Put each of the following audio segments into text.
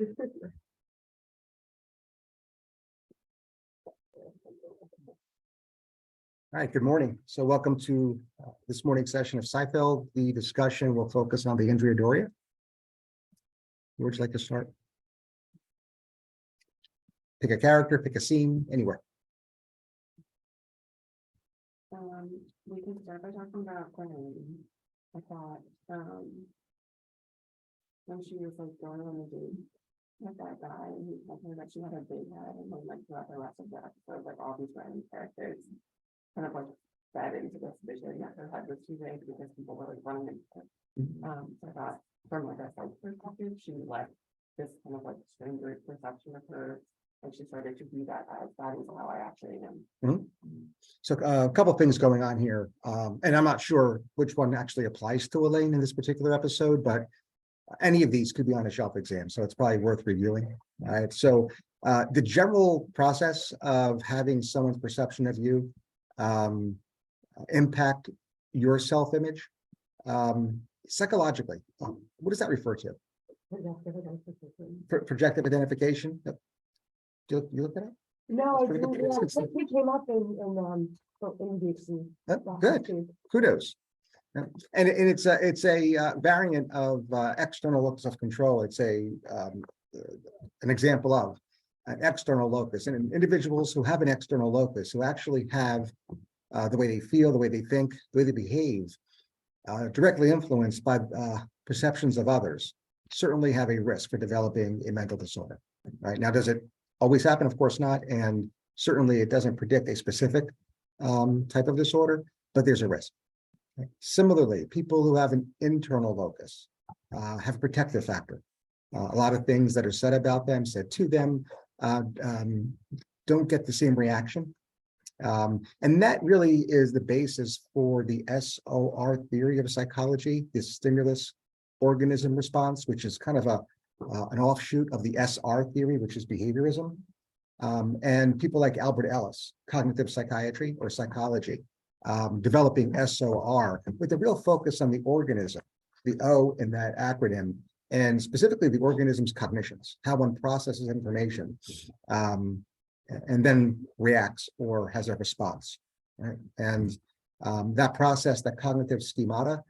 All right, good morning. So welcome to this morning's session of Psyfeld. The discussion will focus on the Andrea Doria. Where would you like to start? Pick a character, pick a scene, anywhere. We can start by talking about Gwen. I thought, when she was like going on the date with that guy, and he told her that she had a big head, and then like throughout the rest of the episode, like all these random characters kind of like fed into this vision that her head was too big because people were like running into her. So I thought from like a self perspective, she like this kind of like stranger perception of her. And she started to do that as that is how I actually am. So a couple things going on here. And I'm not sure which one actually applies to Elaine in this particular episode, but any of these could be on a shelf exam. So it's probably worth reviewing. All right. So the general process of having someone's perception of you impact your self-image psychologically. What does that refer to? Projective identification. Yep. You looked at it? No, I didn't. Yeah, it came up in DXC. Good. Kudos. Yeah. And it's a variant of external locus of control. It's an example of an external locus, and individuals who have an external locus, who actually have the way they feel, the way they think, the way they behave, directly influenced by perceptions of others, certainly have a risk for developing a mental disorder. Right now, does it always happen? Of course not, and certainly it doesn't predict a specific type of disorder, but there's a risk. Right? Similarly, people who have an internal locus have a protective factor. A lot of things that are said about them, said to them, don't get the same reaction. And that really is the basis for the SOR theory of psychology, this stimulus organism response, which is kind of an offshoot of the SR theory, which is behaviorism. And people like Albert Ellis, cognitive psychiatry or psychology, developing SOR with a real focus on the organism, the O in that acronym, and specifically the organism's cognitions, how one processes information and then reacts or has a response. Right? And that process, that cognitive schemata,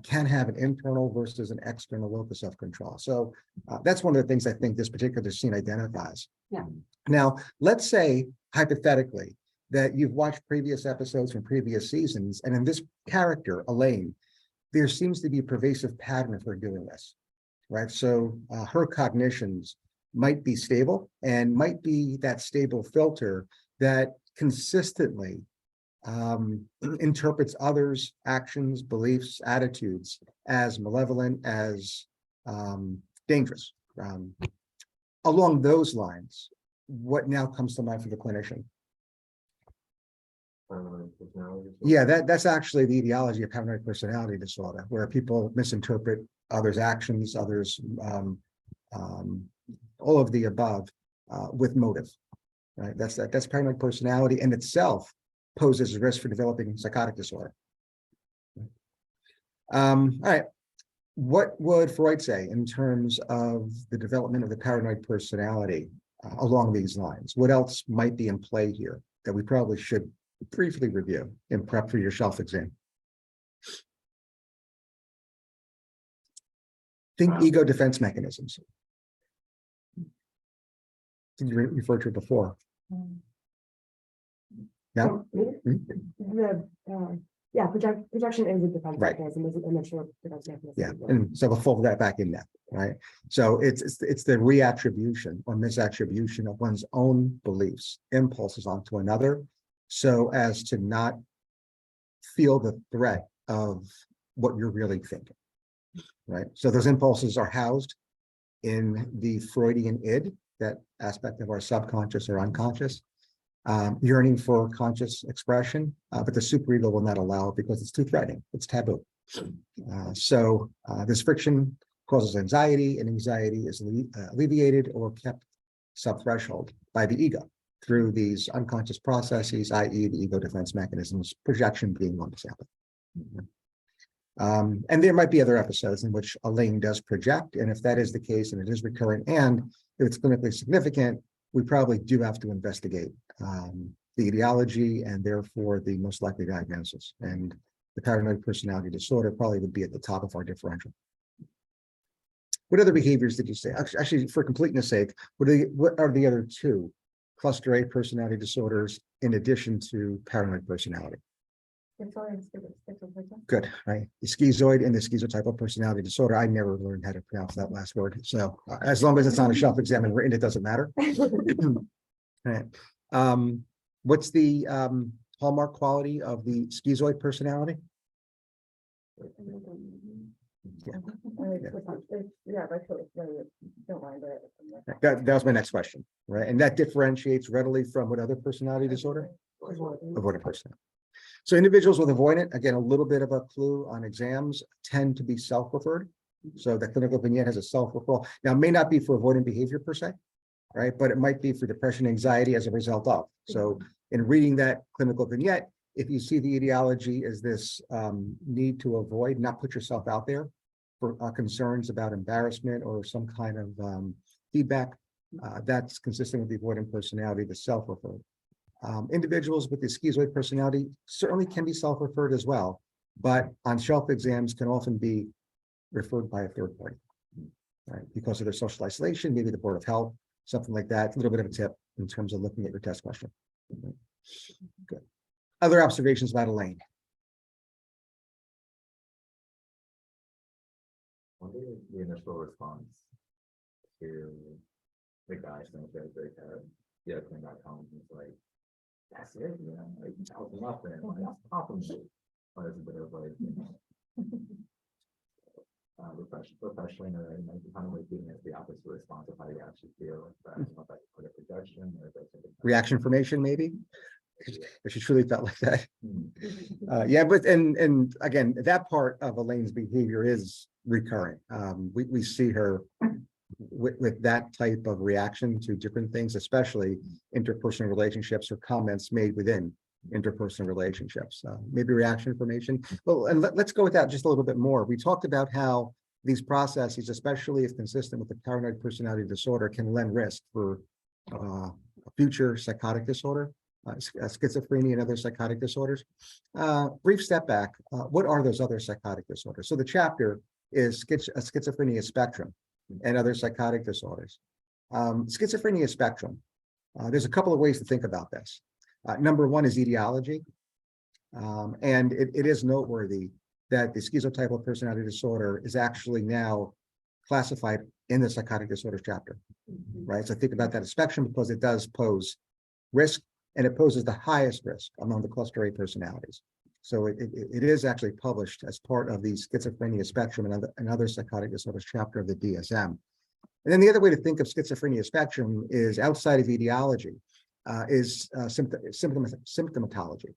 can have an internal versus an external locus of control. So that's one of the things I think this particular scene identifies. Yeah. Now, let's say, hypothetically, that you've watched previous episodes from previous seasons, and in this character, Elaine, there seems to be a pervasive pattern of her doing this, right? So her cognitions might be stable and might be that stable filter that consistently interprets others' actions, beliefs, attitudes as malevolent, as dangerous. Along those lines, what now comes to mind for the clinician? Yeah, that's actually the etiology of paranoid personality disorder, where people misinterpret others' actions, others, all of the above, with motive. Right? That's paranoid personality in itself poses a risk for developing psychotic disorder. All right. What would Freud say in terms of the development of the paranoid personality along these lines? What else might be in play here that we probably should briefly review in prep for your shelf exam? Think ego defense mechanisms. Did you refer to it before? Yeah. Projection is a defense Right. mechanism, is an initial defense mechanism. Yeah, and so we'll fold that back in there, right? So it's the reattribution or misattribution of one's own beliefs, impulses onto another, so as to not feel the threat of what you're really thinking, right? So those impulses are housed in the Freudian id, that aspect of our subconscious or unconscious, yearning for conscious expression, but the superego will not allow it because it's too threatening, it's taboo. So this friction causes anxiety, and anxiety is alleviated or kept sub-threshold by the ego through these unconscious processes, i.e. the ego defense mechanisms, projection being one example. And there might be other episodes in which Elaine does project, and if that is the case and it is recurrent and if it's clinically significant, we probably do have to investigate the etiology and therefore the most likely diagnosis. And the paranoid personality disorder probably would be at the top of our differential. What other behaviors did you say? Actually, for completeness sake, what are the other two cluster A personality disorders in addition to paranoid personality? Good, right? The schizoid and the schizotypal personality disorder. I never learned how to pronounce that last word. So as long as it's on a shelf exam and written, it doesn't matter. Right. What's the hallmark quality of the schizoid personality? That was my next question, right? And that differentiates readily from what other personality disorder? Avoidant personality. So individuals with avoidant, again, a little bit of a clue on exams, tend to be self-referred. So the clinical vignette has a self-referral. Now, it may not be for avoidant behavior per se, right? But it might be for depression, anxiety as a result of. So in reading that clinical vignette, if you see the etiology is this need to avoid, not put yourself out there for concerns about embarrassment or some kind of feedback, that's consistent with the avoidant personality, the self-referred. Individuals with the schizoid personality certainly can be self-referred as well, but on shelf exams can often be referred by a third party, right? Because of their social isolation, maybe the Board of Health, something like that. A little bit of a tip in terms of looking at your test question. Good. Other observations about Elaine? What is the initial response to the guy saying that they had, yeah, clean back home? It's like, that's it, you know, like, that was nothing, like, that's compliment. Or is it a bit of like, you know, refreshing, or like, kind of like giving us the opposite response of how you actually feel? But I don't know if I could put a projection or if that's Reaction formation, maybe? If she truly felt like that. Yeah, but and again, that part of Elaine's behavior is recurrent. We see her with that type of reaction to different things, especially interpersonal relationships or comments made within interpersonal relationships. Maybe reaction information. Well, and let's go with that just a little bit more. We talked about how these processes, especially if consistent with the paranoid personality disorder, can lend risk for a future psychotic disorder, schizophrenia and other psychotic disorders. Brief step back. What are those other psychotic disorders? So the chapter is schizophrenia spectrum and other psychotic disorders. Schizophrenia spectrum. There's a couple of ways to think about this. Number one is etiology. And it is noteworthy that the schizotypal personality disorder is actually now classified in the psychotic disorders chapter, right? So think about that as spectrum because it does pose risk, and it poses the highest risk among the cluster A personalities. So it is actually published as part of the schizophrenia spectrum and other psychotic disorders chapter of the DSM. And then the other way to think of schizophrenia spectrum is outside of etiology, is symptomatology,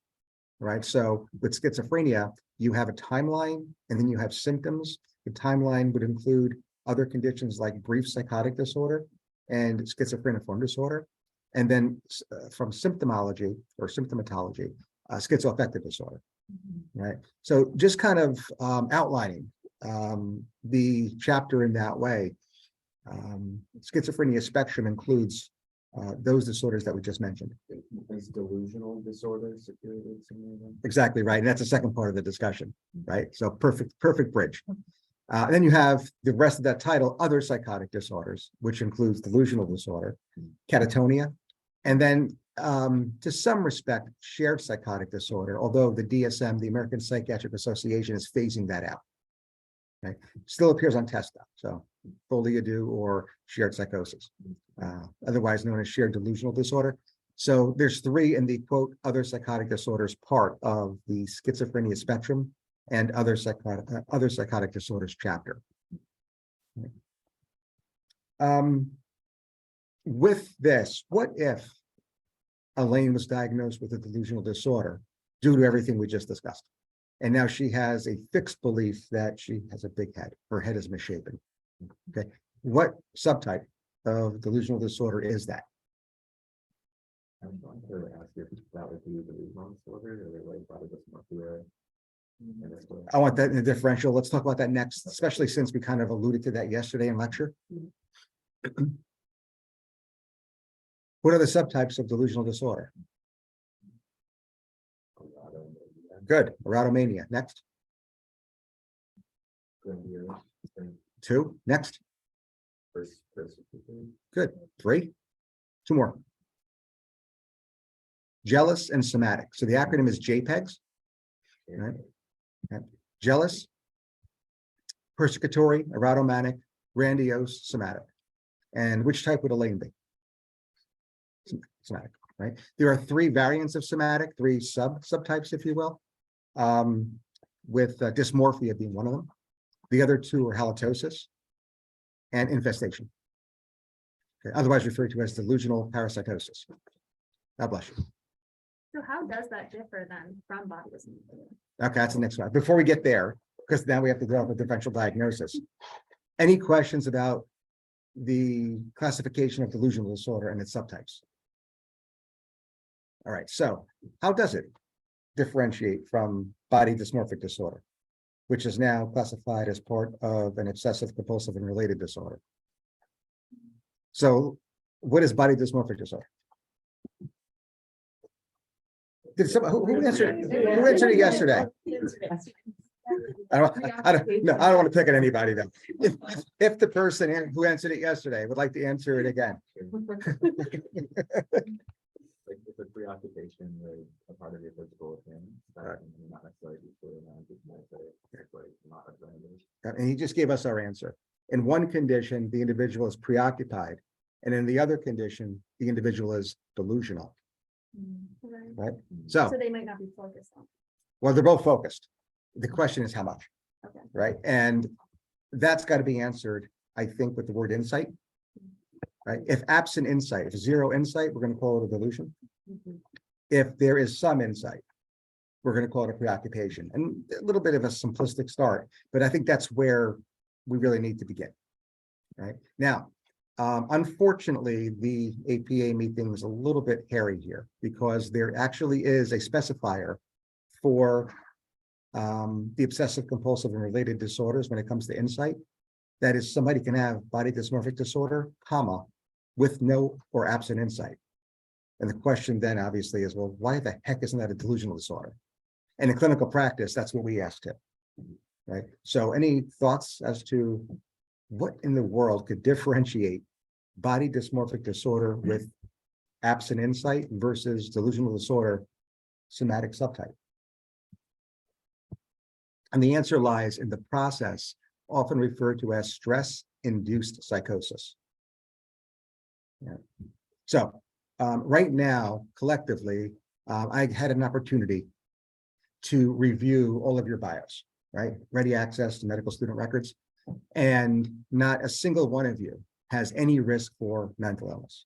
right? So with schizophrenia, you have a timeline and then you have symptoms. The timeline would include other conditions like brief psychotic disorder and schizophreniform disorder. And then from symptomatology, schizoaffective disorder, right? So just kind of outlining the chapter in that way. Schizophrenia spectrum includes those disorders that we just mentioned. Is delusional disorder security? Exactly right. And that's the second part of the discussion, right? So perfect bridge. Then you have the rest of that title, other psychotic disorders, which includes delusional disorder, catatonia, and then to some respect, shared psychotic disorder, although the DSM, the American Psychiatric Association, is phasing that out. Okay. Still appears on test though, so folie à deux or shared psychosis, otherwise known as shared delusional disorder. So there's three in the quote, other psychotic disorders part of the schizophrenia spectrum and other psychotic disorders chapter. With this, what if Elaine was diagnosed with a delusional disorder due to everything we just discussed? And now she has a fixed belief that she has a big head. Her head is misshapen. Okay. What subtype of delusional disorder is that? I'm going to ask if that would be delusional disorder or like body dysmorphia. And that's what- I want that in the differential. Let's talk about that next, especially since we kind of alluded to that yesterday in lecture. What are the subtypes of delusional disorder? a lot of, Good, erotomania. Next, grandiose, and 2. Next, first, good. 3. 2 more. Jealous and somatic. So the acronym is JPEGs. Right. Jealous, persecutory, erotomanic, grandiose, somatic. And which type would Elaine be? Somatic, right? There are 3 variants of somatic, 3 subtypes, if you will, with dysmorphia being one of them. The other 2 are halitosis and infestation. Okay, otherwise referred to as delusional parasitosis. God bless you. So how does that differ then from body dysmorphia? Okay, that's the next one. Before we get there, because now we have to develop a differential diagnosis. Any questions about the classification of delusional disorder and its subtypes? All right, so how does it differentiate from body dysmorphic disorder, which is now classified as part of an obsessive compulsive and related disorder? So what is body dysmorphic disorder? Did someone, who answered it yesterday? I don't want to pick at anybody though. If the person who answered it yesterday would like to answer it again. like it's a preoccupation with a part of your physical appearance. Right. Not necessarily just not a grandiose. And he just gave us our answer. In one condition, the individual is preoccupied, and in the other condition, the individual is delusional. Right. So, So they might not be focused on. well, they're both focused. The question is how much, Okay. right? And that's got to be answered, I think, with the word insight. Right? If absent insight, if 0 insight, we're going to call it a delusion. If there is some insight, we're going to call it a preoccupation. And a little bit of a simplistic start, but I think that's where we really need to begin. Right now, unfortunately, the APA meeting was a little bit hairy here because there actually is a specifier for the obsessive compulsive and related disorders when it comes to insight. That is, somebody can have body dysmorphic disorder, comma, with no or absent insight. And the question then obviously is, well, why the heck isn't that a delusional disorder? And in clinical practice, that's what we asked him. Right. So any thoughts as to what in the world could differentiate body dysmorphic disorder with absent insight versus delusional disorder somatic subtype? And the answer lies in the process often referred to as stress-induced psychosis. Yeah. So right now, collectively, I had an opportunity to review all of your bios, right? Ready access to medical student records. And not a single one of you has any risk for mental illness.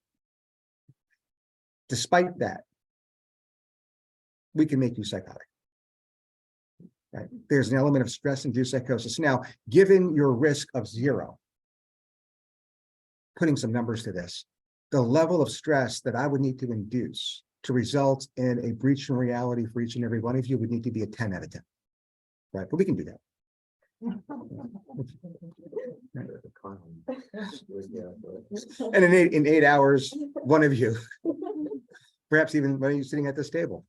Despite that, we can make you psychotic. Right? There's an element of stress-induced psychosis. Now, given your risk of 0, putting some numbers to this, the level of stress that I would need to induce to result in a breach in reality for each and every one of you would need to be a 10 out of 10. Right? But we can do that. And in 8 hours, one of you, perhaps even one of you sitting at this table,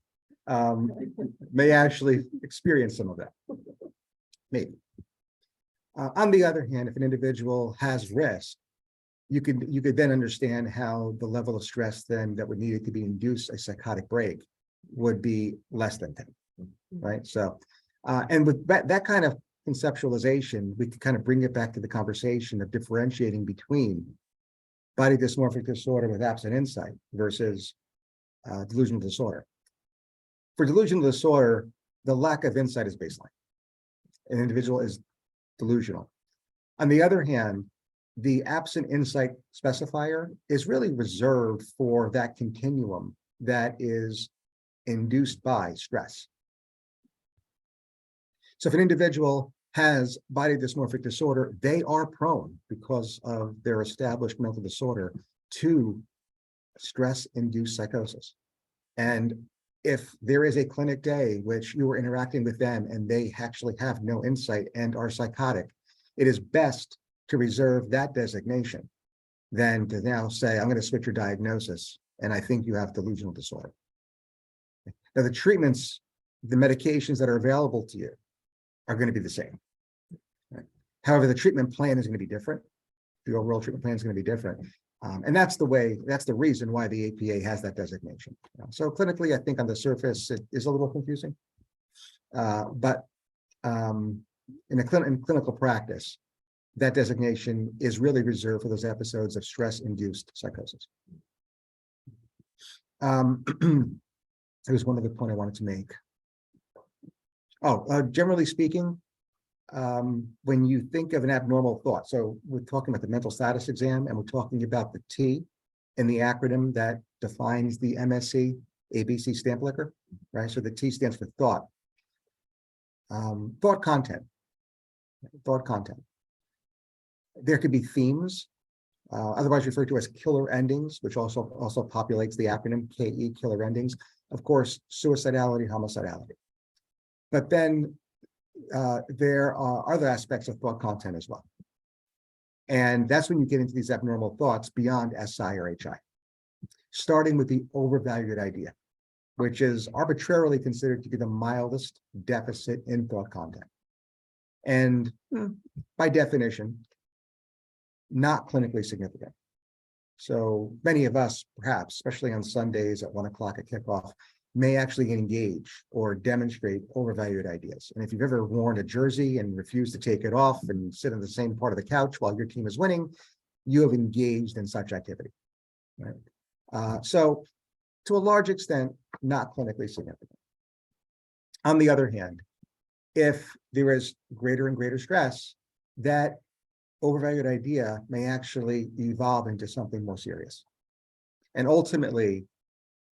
may actually experience some of that. Maybe. On the other hand, if an individual has risk, you could then understand how the level of stress then that would need to be induced a psychotic break would be less than 10. Right. So, and with that kind of conceptualization, we can kind of bring it back to the conversation of differentiating between body dysmorphic disorder with absent insight versus delusional disorder. For delusional disorder, the lack of insight is baseline. An individual is delusional. On the other hand, the absent insight specifier is really reserved for that continuum that is induced by stress. So if an individual has body dysmorphic disorder, they are prone, because of their established mental disorder, to stress-induced psychosis. And if there is a clinic day which you are interacting with them and they actually have no insight and are psychotic, it is best to reserve that designation than to now say, I'm going to switch your diagnosis and I think you have delusional disorder. Now, the treatments, the medications that are available to you are going to be the same. Right? However, the treatment plan is going to be different. The overall treatment plan is going to be different. And that's the reason why the APA has that designation. So clinically, I think on the surface, it is a little confusing. But in clinical practice, that designation is really reserved for those episodes of stress-induced psychosis. There was one other point I wanted to make. Generally speaking, when you think of an abnormal thought, so we're talking about the mental status exam and we're talking about the T in the acronym that defines the MSC ABC stamp liquor, right? So the T stands for thought. Thought content. There could be themes, otherwise referred to as killer endings, which also populates the acronym KE, killer endings. Of course, suicidality, homicidality. But then there are other aspects of thought content as well. And that's when you get into these abnormal thoughts beyond SI or HI, starting with the overvalued idea, which is arbitrarily considered to be the mildest deficit in thought content. And by definition, not clinically significant. So many of us, perhaps, especially on Sundays at 1 o'clock at kickoff, may actually engage or demonstrate overvalued ideas. And if you've ever worn a jersey and refused to take it off and sit on the same part of the couch while your team is winning, you have engaged in such activity. Right? So to a large extent, not clinically significant. On the other hand, if there is greater and greater stress, that overvalued idea may actually evolve into something more serious. And ultimately,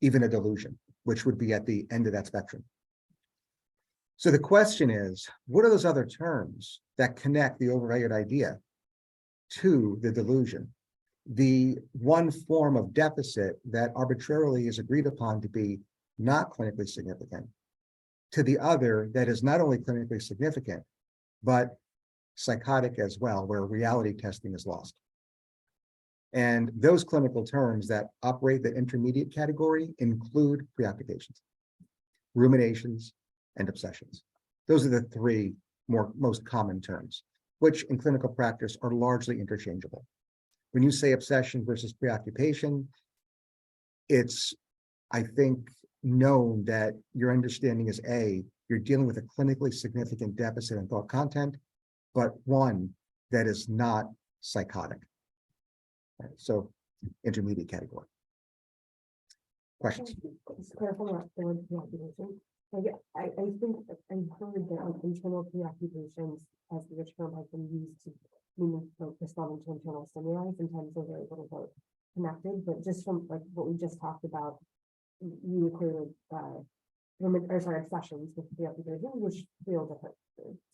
even a delusion, which would be at the end of that spectrum. So the question is, what are those other terms that connect the overvalued idea to the delusion? The one form of deficit that arbitrarily is agreed upon to be not clinically significant, to the other that is not only clinically significant, but psychotic as well, where reality testing is lost. And those clinical terms that operate the intermediate category include preoccupations, ruminations, and obsessions. Those are the three most common terms, which in clinical practice are largely interchangeable. When you say obsession versus preoccupation, it's, I think, known that your understanding is you're dealing with a clinically significant deficit in thought content, but one that is not psychotic. Right, so intermediate category. Questions? Just clarifying that the word preoccupation. I think I've heard that like internal preoccupations, as the term has been used to mean like responding to internal stimuli. Sometimes they're very little bit connected, but just from like what we just talked about, you equated obsessions with preoccupation, which feel different.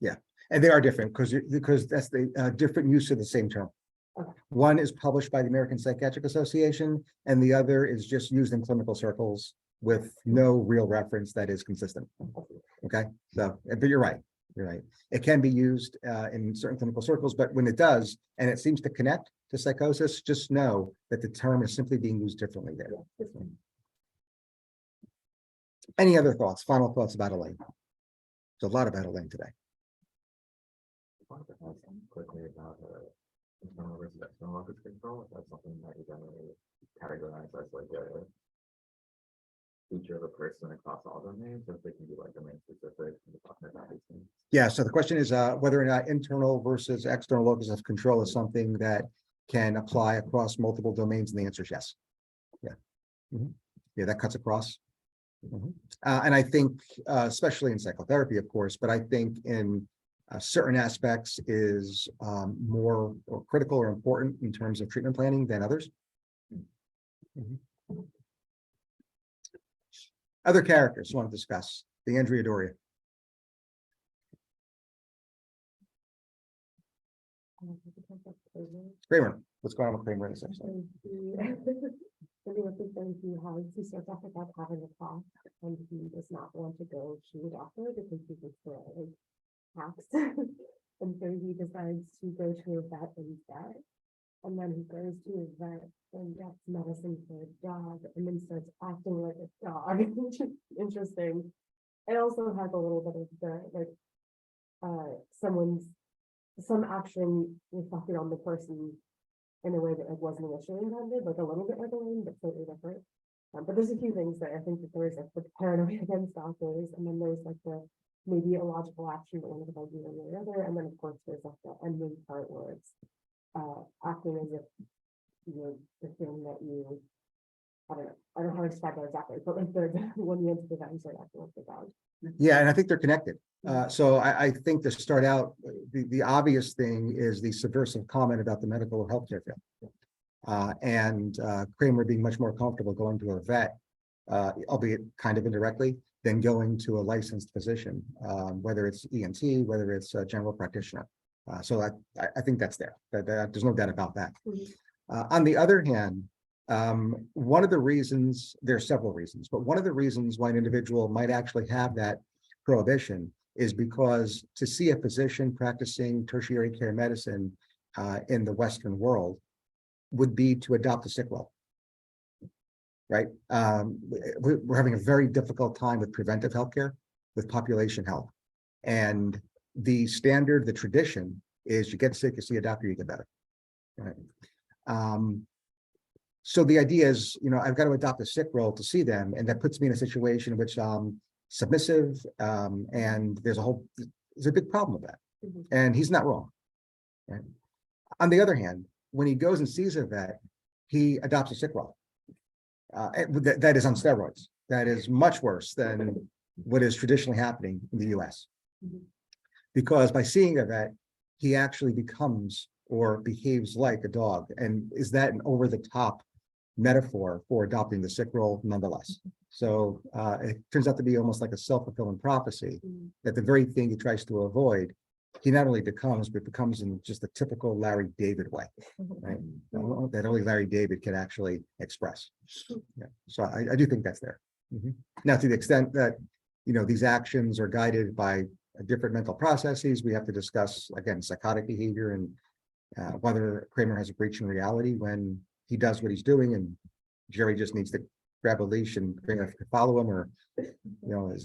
Yeah, and they are different because that's the different use of the same term. Okay. One is published by the American Psychiatric Association, and the other is just used in clinical circles with no real reference that is consistent. Okay, so but you're right. You're right. It can be used in certain clinical circles, but when it does, and it seems to connect to psychosis, just know that the term is simply being used differently there. Any other thoughts? Final thoughts about Elaine? There's a lot about Elaine today. Quickly about internal versus external locus control. If that's something that you generally categorize as like a feature of a person across all domains, if they can be like domain specific. Yeah, so the question is whether or not internal versus external locus of control is something that can apply across multiple domains, and the answer is yes. Yeah, yeah, that cuts across. And I think, especially in psychotherapy, of course, but I think in certain aspects is more critical or important in terms of treatment planning than others. Other characters you want to discuss? The Andrea Doria. Kramer. What's going on with Kramer in this episode? I mean, I think that he starts off without having a cough, and he does not want to go to the doctor because he thinks they're like hacks. And so he decides to go to a vet instead. And then he goes to a vet and gets medicine for a dog and then starts acting like a dog, which is interesting. It also has a little bit of the like some action reflected on the person in a way that like wasn't initially intended, like a little bit like a lane, but slightly different. But there's a few things that I think that there's like the paranoia against doctors, and then there's like the maybe illogical action that one of the do one or the other, and then of course there's like the ending part where it's acting as if you're the thing that you I don't know how to describe that exactly, but like when you enter the vet, you start acting like the dog. Yeah, and I think they're connected. So I think to start out, the obvious thing is the subversive comment about the medical or healthcare field. And Kramer being much more comfortable going to a vet, albeit kind of indirectly, than going to a licensed physician, whether it's ENT, whether it's a general practitioner. So I think that's there. There's no doubt about that. On the other hand, one of the reasons, there are several reasons, but one of the reasons why an individual might actually have that prohibition is because to see a physician practicing tertiary care medicine in the Western world would be to adopt a sick role. Right? We're having a very difficult time with preventive healthcare, with population health. And the standard, the tradition is you get sick, you see a doctor, you get better. Right? So the idea is, I've got to adopt a sick role to see them, and that puts me in a situation in which I'm submissive, and there's a big problem with that. And he's not wrong. Right? On the other hand, when he goes and sees a vet, he adopts a sick role. That is on steroids. That is much worse than what is traditionally happening in the US. Because by seeing a vet, he actually becomes or behaves like a dog. And is that an over-the-top metaphor for adopting the sick role nonetheless? So it turns out to be almost like a self-fulfilling prophecy that the very thing he tries to avoid, he not only becomes, but becomes in just the typical Larry David way, right? That only Larry David can actually express. Yeah. So I do think that's there. Now, to the extent that, these actions are guided by different mental processes, we have to discuss, again, psychotic behavior and whether Kramer has a breach in reality when he does what he's doing and Jerry just needs to grab a leash and follow him, or,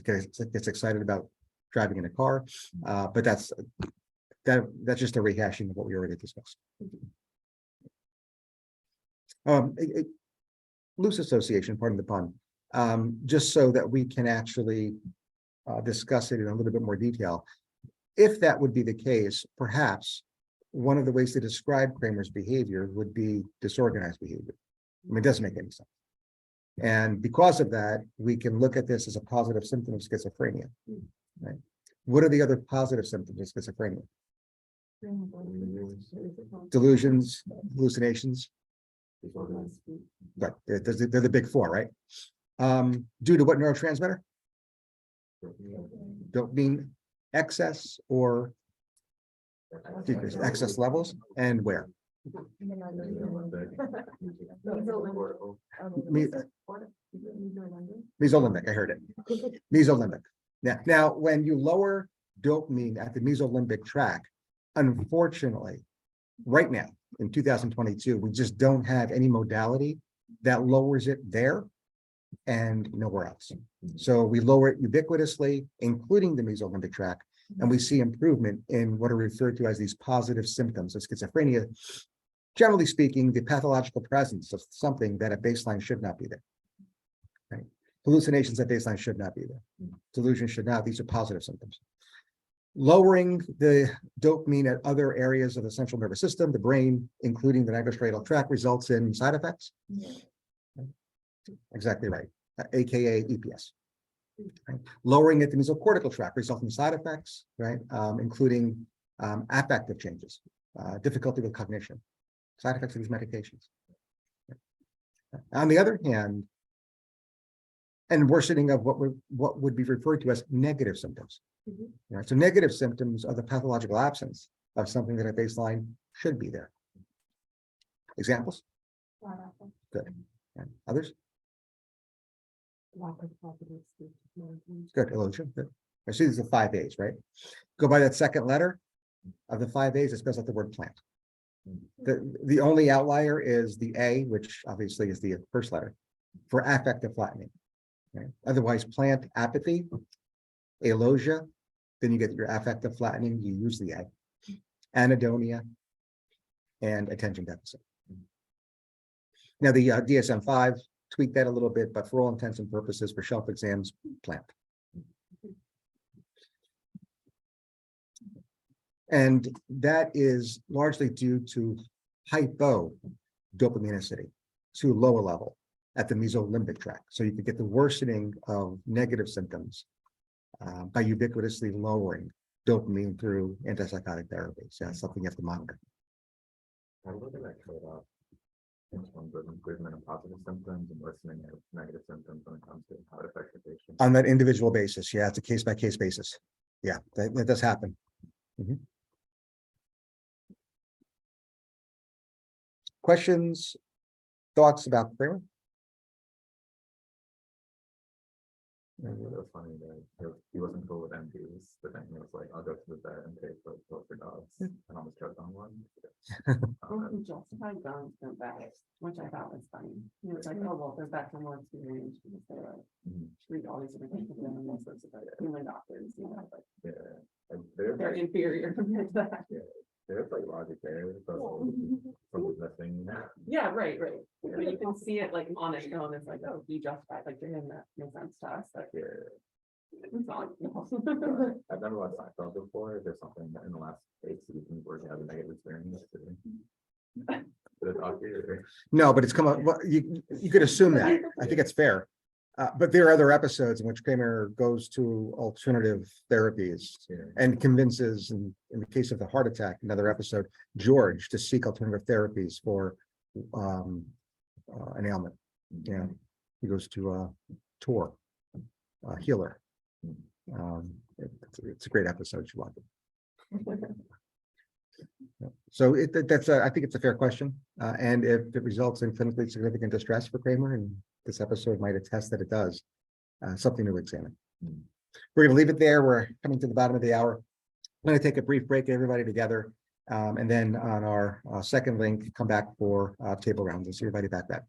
gets excited about driving in a car. But that's just a rehashing of what we already discussed. Loose association, pardon the pun, just so that we can actually discuss it in a little bit more detail. If that would be the case, perhaps one of the ways to describe Kramer's behavior would be disorganized behavior. I mean, it doesn't make any sense. And because of that, we can look at this as a positive symptom of schizophrenia. Right? What are the other positive symptoms of schizophrenia? Delusions, hallucinations. Right, they're the big four, right? Due to what neurotransmitter? Dopamine excess or decrease, excess levels, and where? Mesolimbic, I heard it. Mesolimbic. Now, when you lower dopamine at the mesolimbic tract, unfortunately, right now in 2022, we just don't have any modality that lowers it there and nowhere else. So we lower it ubiquitously, including the mesolimbic tract, and we see improvement in what are referred to as these positive symptoms of schizophrenia. Generally speaking, the pathological presence of something that at baseline should not be there. Right? Hallucinations at baseline should not be there. Delusions should not. These are positive symptoms. Lowering the dopamine at other areas of the central nervous system, the brain, including the nigrostriatal tract, results in side effects. Exactly right, aka EPS. Right? Lowering at the mesocortical tract results in side effects, right, including affective changes, difficulty with cognition, side effects of these medications. On the other hand, and worsening of what would be referred to as negative symptoms. Right? So negative symptoms are the pathological absence of something that at baseline should be there. Examples? Good. Yeah. Others? Lack of positive speech management. Good, illusion, good. I see these are 5 A's, right? Go by that second letter of the 5 A's, it spells out the word plant. The only outlier is the A, which obviously is the first letter, for affective flattening. Okay? Otherwise, plant, apathy, alogia, then you get your affective flattening, you use the A. Anhedonia, and attention deficit. Now, the DSM-5 tweaked that a little bit, but for all intents and purposes, for shelf exams, plant. And that is largely due to hypodopaminacity, to lower level at the mesolimbic tract. So you could get the worsening of negative symptoms by ubiquitously lowering dopamine through antipsychotic therapies. That's something you have to monitor. I look at that trade-off in terms of improvement of positive symptoms and worsening of negative symptoms when it comes to how it affects the patient. On that individual basis, yeah, it's a case-by-case basis. Yeah, that does happen. Mhm. Questions, thoughts about Kramer? And it was funny that he wasn't cool with MPs, but then he was like, I'll go to the vet and pay for dogs and almost choked on one. He justified guns go back, which I thought was funny. He was like, oh, well, they're back to more experience because they like treat all these different things and most of the human doctors, you know, like Yeah, and they're inferior compared to that. there's like logic there, so someone's missing. Yeah, right. But you can see it like on its own, it's like, oh, he justified, like to him, that makes sense to us, but Yeah, it's not like, no. I've never watched Seinfeld before. There's something in the last 8 seasons where he had a negative experience. Did it talk to you, or- No, but it's come up, well, you could assume that. I think it's fair. But there are other episodes in which Kramer goes to alternative therapies Yeah. and convinces, in the case of the heart attack, another episode, George to seek alternative therapies for an ailment. Yeah, he goes to Tor, healer. It's a great episode. You watch it. So I think it's a fair question. And if it results in clinically significant distress for Kramer, and this episode might attest that it does, something to examine. We're going to leave it there. We're coming to the bottom of the hour. I'm going to take a brief break, get everybody together. And then on our second link, come back for table rounds and see everybody back then.